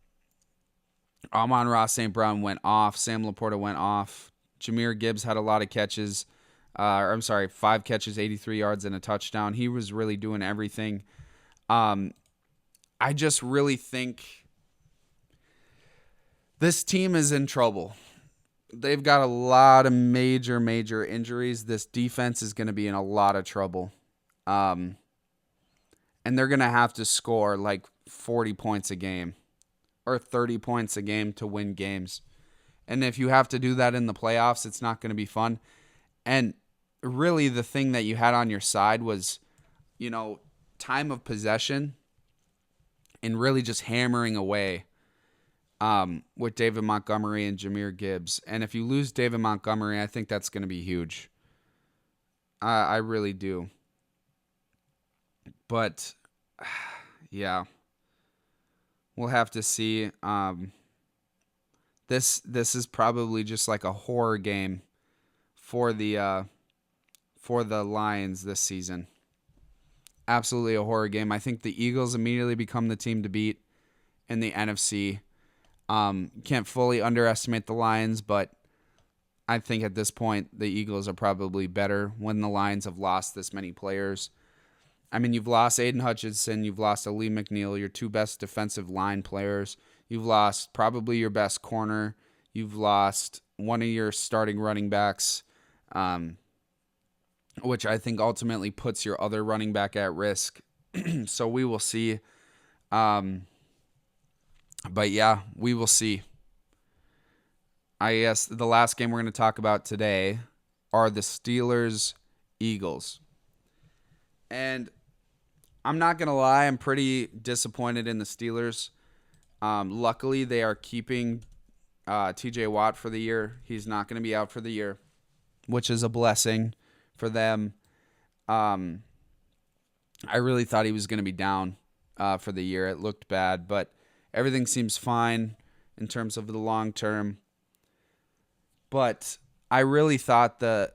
St. Brown went off. Sam Laporta went off. Jahmyr Gibbs had a lot of catches. 5 catches, 83 yards, and a touchdown. He was really doing everything. I just really think this team is in trouble. They've got a lot of major injuries. This defense is going to be in a lot of trouble. And they're going to have to score like 40 points a game or 30 points a game to win games. And if you have to do that in the playoffs, it's not going to be fun. And really the thing that you had on your side was, you know, time of possession and really just hammering away with David Montgomery and Jahmyr Gibbs. And if you lose David Montgomery, I think that's going to be huge. I really do. But, yeah, we'll have to see. This is probably just like a horror game for the Lions this season. Absolutely a horror game. I think the Eagles immediately become the team to beat in the NFC. Can't fully underestimate the Lions, but I think at this point the Eagles are probably better when the Lions have lost this many players. I mean, you've lost Aiden Hutchinson, you've lost Ali McNeil, your 2 best defensive line players. You've lost probably your best corner. You've lost one of your starting running backs, which I think ultimately puts your other running back at risk. So we will see. But yeah, we will see. I guess the last game we're going to talk about today are the Steelers-Eagles. And I'm not going to lie, I'm pretty disappointed in the Steelers. Luckily, they are keeping TJ Watt for the year. He's not going to be out for the year, which is a blessing for them. I really thought he was going to be down for the year. It looked bad, but everything seems fine in terms of the long term. But I really thought the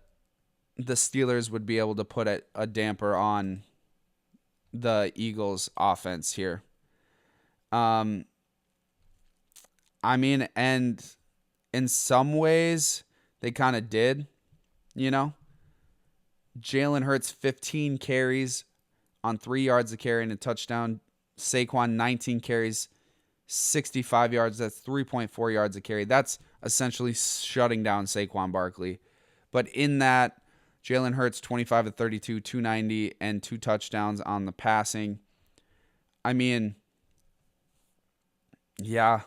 Steelers would be able to put a damper on the Eagles' offense here. I mean, and in some ways, they kind of did, you know. Jalen Hurts, 15 carries on 3 yards a carry and a touchdown. Saquon, 19 carries, 65 yards. That's 3.4 yards a carry. That's essentially shutting down Saquon Barkley. But in that, Jalen Hurts, 25 of 32, 290, and 2 touchdowns on the passing. I mean, yeah.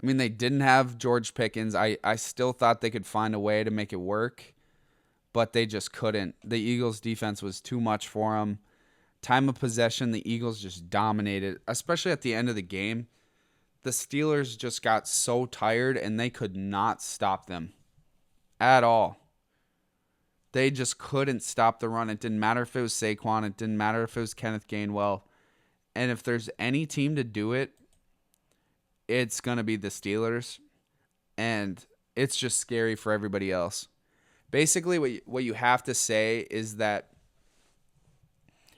I mean, they didn't have George Pickens. I still thought they could find a way to make it work, but they just couldn't. The Eagles' defense was too much for them. Time of possession, the Eagles just dominated, especially at the end of the game. the Steelers just got so tired and they could not stop them at all. They just couldn't stop the run. It didn't matter if it was Saquon. It didn't matter if it was Kenneth Gainwell. And if there's any team to do it, it's going to be the Steelers. And it's just scary for everybody else. Basically, what you have to say is that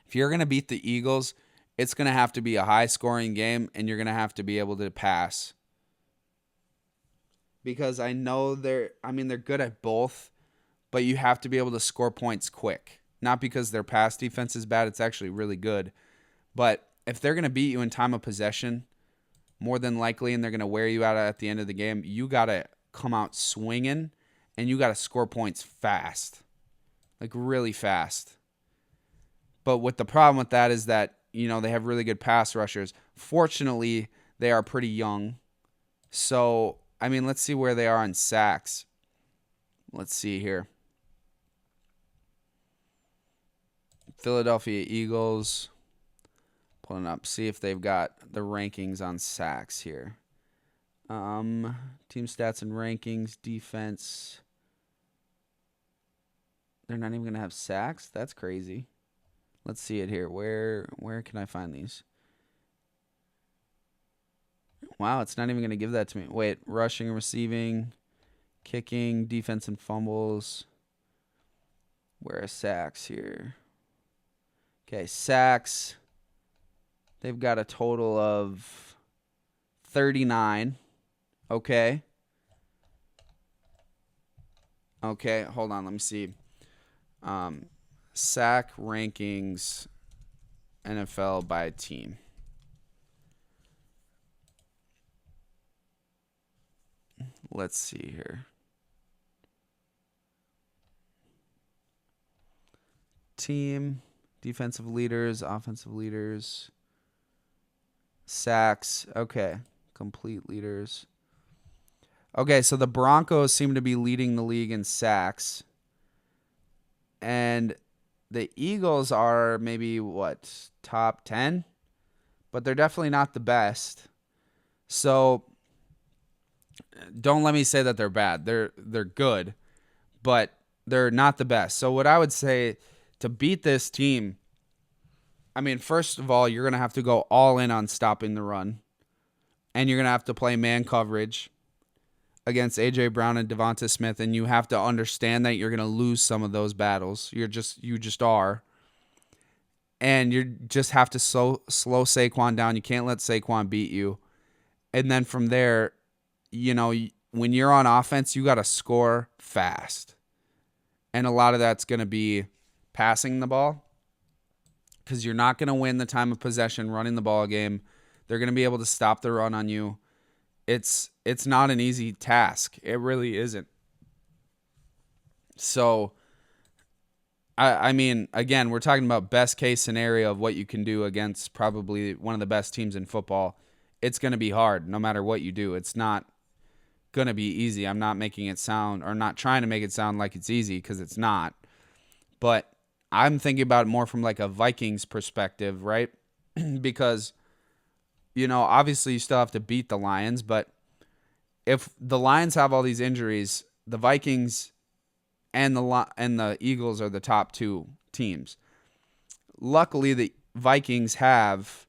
if you're going to beat the Eagles, it's going to have to be a high-scoring game, and you're going to have to be able to pass. Because I know they're good at both, but you have to be able to score points quick. Not because their pass defense is bad, it's actually really good. But if they're going to beat you in time of possession, more than likely, and they're going to wear you out at the end of the game, you got to come out swinging, and you got to score points fast. Like, really fast. But what the problem with that is that, they have really good pass rushers. Fortunately, they are pretty young. So, let's see where they are in sacks. Let's see here. Philadelphia Eagles. Pulling up. See if they've got the rankings on sacks here. Team stats and rankings. Defense. They're not even going to have sacks? That's crazy. Let's see it here. Where can I find these? Wow, it's not even going to give that to me. Wait, rushing and receiving, kicking, defense and fumbles. Where are sacks here? Okay, sacks. They've got a total of 39. Okay. Okay, hold on. Let me see. Sack rankings, NFL by team. Let's see here. Team, defensive leaders, offensive leaders, sacks. Okay, complete leaders. Okay, so the Broncos seem to be leading the league in sacks. And the Eagles are maybe, top 10? But they're definitely not the best. So don't let me say that they're bad. They're good, but they're not the best. So what I would say to beat this team, first of all, you're going to have to go all in on stopping the run. And you're going to have to play man coverage against A.J. Brown and Devonta Smith, and you have to understand that you're going to lose some of those battles. You just are. And you just have to slow Saquon down. You can't let Saquon beat you. And then from there, when you're on offense, you got to score fast. And a lot of that's going to be passing the ball because you're not going to win the time of possession running the ball game. They're going to be able to stop the run on you. It's not an easy task. It really isn't. So, again, we're talking about best case scenario of what you can do against probably one of the best teams in football. It's going to be hard no matter what you do. It's not going to be easy. I'm not making it sound or not trying to make it sound like it's easy because it's not. But I'm thinking about it more from like a Vikings perspective, right? Because obviously you still have to beat the Lions, but if the Lions have all these injuries, the Vikings and the Eagles are the top two teams. Luckily, the Vikings have,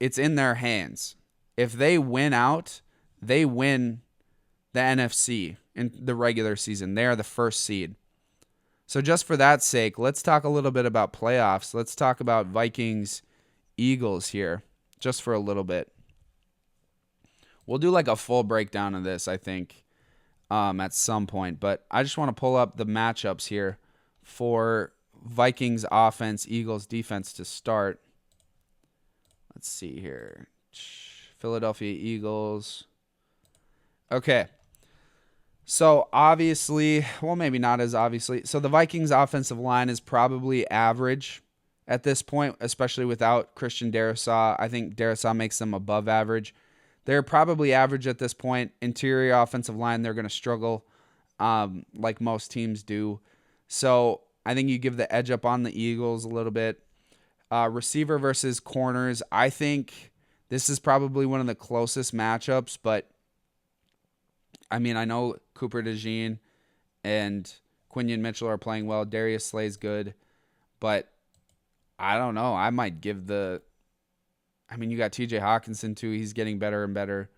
it's in their hands. If they win out, they win the NFC in the regular season. They are the first seed. So just for that sake, let's talk a little bit about playoffs. Let's talk about Vikings Eagles here just for a little bit. We'll do a full breakdown of this, I think, at some point. But I just want to pull up the matchups here for Vikings offense, Eagles defense to start. Let's see here. Philadelphia Eagles. Okay. So obviously, well, maybe not as obviously. So the Vikings offensive line is probably average at this point, especially without Christian Darrisaw. I think Darrisaw makes them above average. They're probably average at this point. Interior offensive line, they're going to struggle like most teams do. So I think you give the edge up on the Eagles a little bit. Receiver versus corners, I think This is probably one of the closest matchups, but I mean, I know Cooper DeJean and Quinion Mitchell are playing well. Darius Slay's good, but I don't know. I might give the. I mean, you got TJ Hawkinson too. He's getting better and better.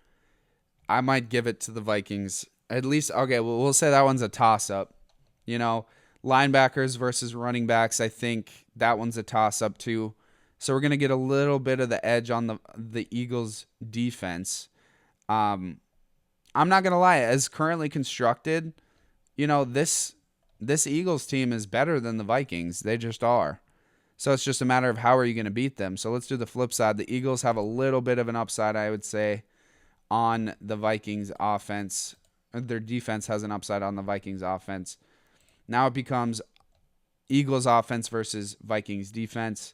I might give it to the Vikings. At least, okay, well, we'll say that one's a toss-up. You know, linebackers versus running backs, I think that one's a toss-up too. So we're going to get a little bit of the edge on the Eagles' defense. I'm not going to lie. As currently constructed, you know, this Eagles team is better than the Vikings. They just are. So it's just a matter of how are you going to beat them. So let's do the flip side. The Eagles have a little bit of an upside, I would say, on the Vikings offense. Their defense has an upside on the Vikings offense. Now it becomes Eagles offense versus Vikings defense.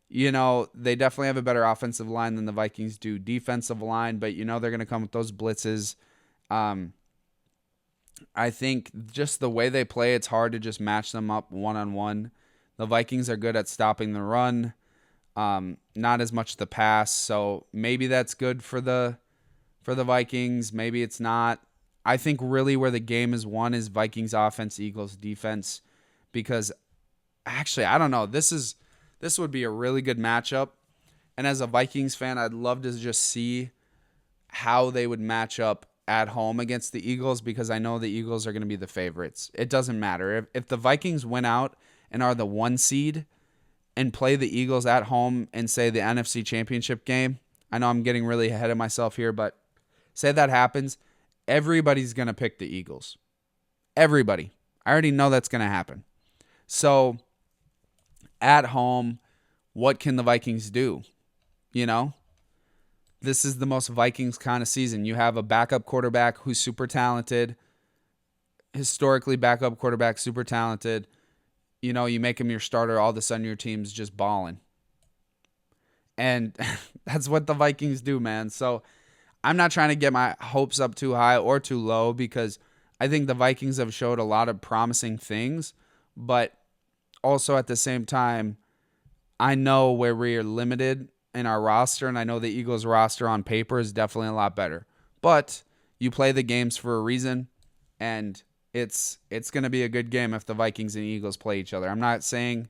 You know, they definitely have a better offensive line than the Vikings do defensive line, but you know they're going to come with those blitzes. I think just the way they play, it's hard to just match them up one-on-one. The Vikings are good at stopping the run, not as much the pass, so maybe that's good for the Vikings. Maybe it's not. I think really where the game is won is Vikings offense, Eagles defense, because actually, I don't know. This would be a really good matchup. And as a Vikings fan, I'd love to just see how they would match up at home against the Eagles, because I know the Eagles are going to be the favorites. It doesn't matter. If the Vikings win out and are the 1 seed and play the Eagles at home in, say, the NFC Championship game, I know I'm getting really ahead of myself here, but say that happens, everybody's going to pick the Eagles. Everybody. I already know that's going to happen. So at home, what can the Vikings do? You know, this is the most Vikings kind of season. You have a backup quarterback who's super talented, historically backup quarterback, super talented. You know, you make him your starter, all of a sudden your team's just balling. And that's what the Vikings do, man. So I'm not trying to get my hopes up too high or too low, because I think the Vikings have showed a lot of promising things, but also at the same time, I know where we are limited in our roster, and I know the Eagles roster on paper is definitely a lot better. But you play the games for a reason, and it's going to be a good game if the Vikings and Eagles play each other. I'm not saying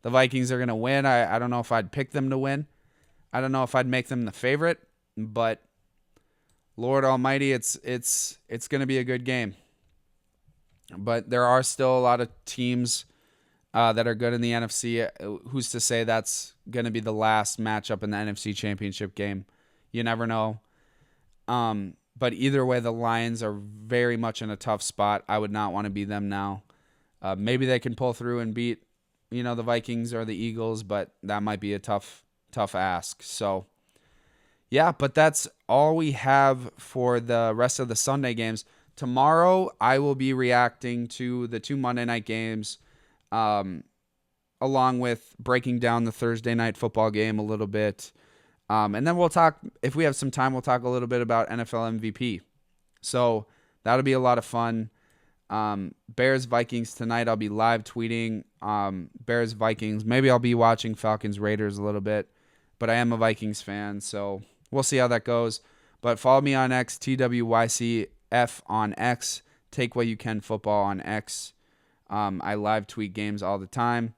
the Vikings are going to win. I don't know if I'd pick them to win. I don't know if I'd make them the favorite, but Lord Almighty, it's going to be a good game. But there are still a lot of teams that are good in the NFC. Who's to say that's going to be the last matchup in the NFC Championship game? You never know. But either way, the Lions are very much in a tough spot. I would not want to be them now. Maybe they can pull through and beat, the Vikings or the Eagles, but that might be a tough ask. So, yeah, but that's all we have for the rest of the Sunday games. Tomorrow, I will be reacting to the 2 Monday night games, along with breaking down the Thursday night football game a little bit. And then we'll talk, if we have some time, we'll talk a little bit about NFL MVP. So that'll be a lot of fun. Bears Vikings tonight, I'll be live tweeting Bears Vikings. Maybe I'll be watching Falcons Raiders a little bit, but I am a Vikings fan, so we'll see how that goes. But follow me on X, TWYCF on X. Take What You Can Football on X. I live tweet games all the time.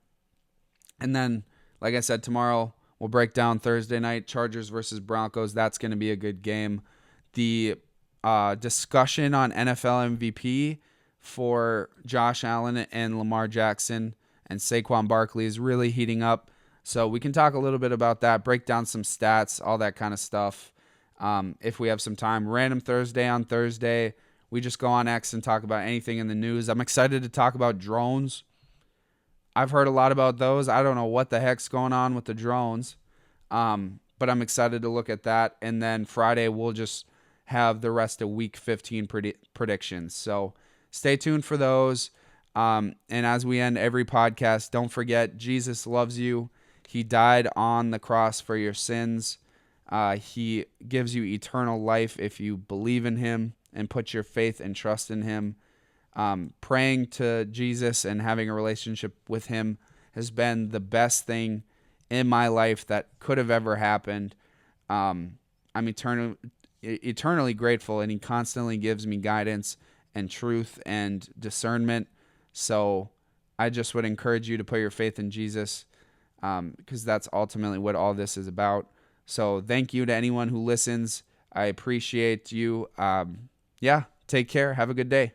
And then, like I said, tomorrow we'll break down Thursday night, Chargers versus Broncos. That's going to be a good game. The discussion on NFL MVP for Josh Allen and Lamar Jackson and Saquon Barkley is really heating up. So we can talk a little bit about that, break down some stats, all that kind of stuff. If we have some time. Random Thursday on Thursday, we just go on X and talk about anything in the news. I'm excited to talk about drones. I've heard a lot about those. I don't know what the heck's going on with the drones, but I'm excited to look at that. And then Friday, we'll just have the rest of Week 15 predictions. So stay tuned for those. And as we end every podcast, don't forget, Jesus loves you. He died on the cross for your sins. He gives you eternal life if you believe in him and put your faith and trust in him. Praying to Jesus and having a relationship with him has been the best thing in my life that could have ever happened. I'm eternally grateful, and he constantly gives me guidance and truth and discernment. So I just would encourage you to put your faith in Jesus, because that's ultimately what all this is about. So thank you to anyone who listens. I appreciate you. Yeah, take care. Have a good day.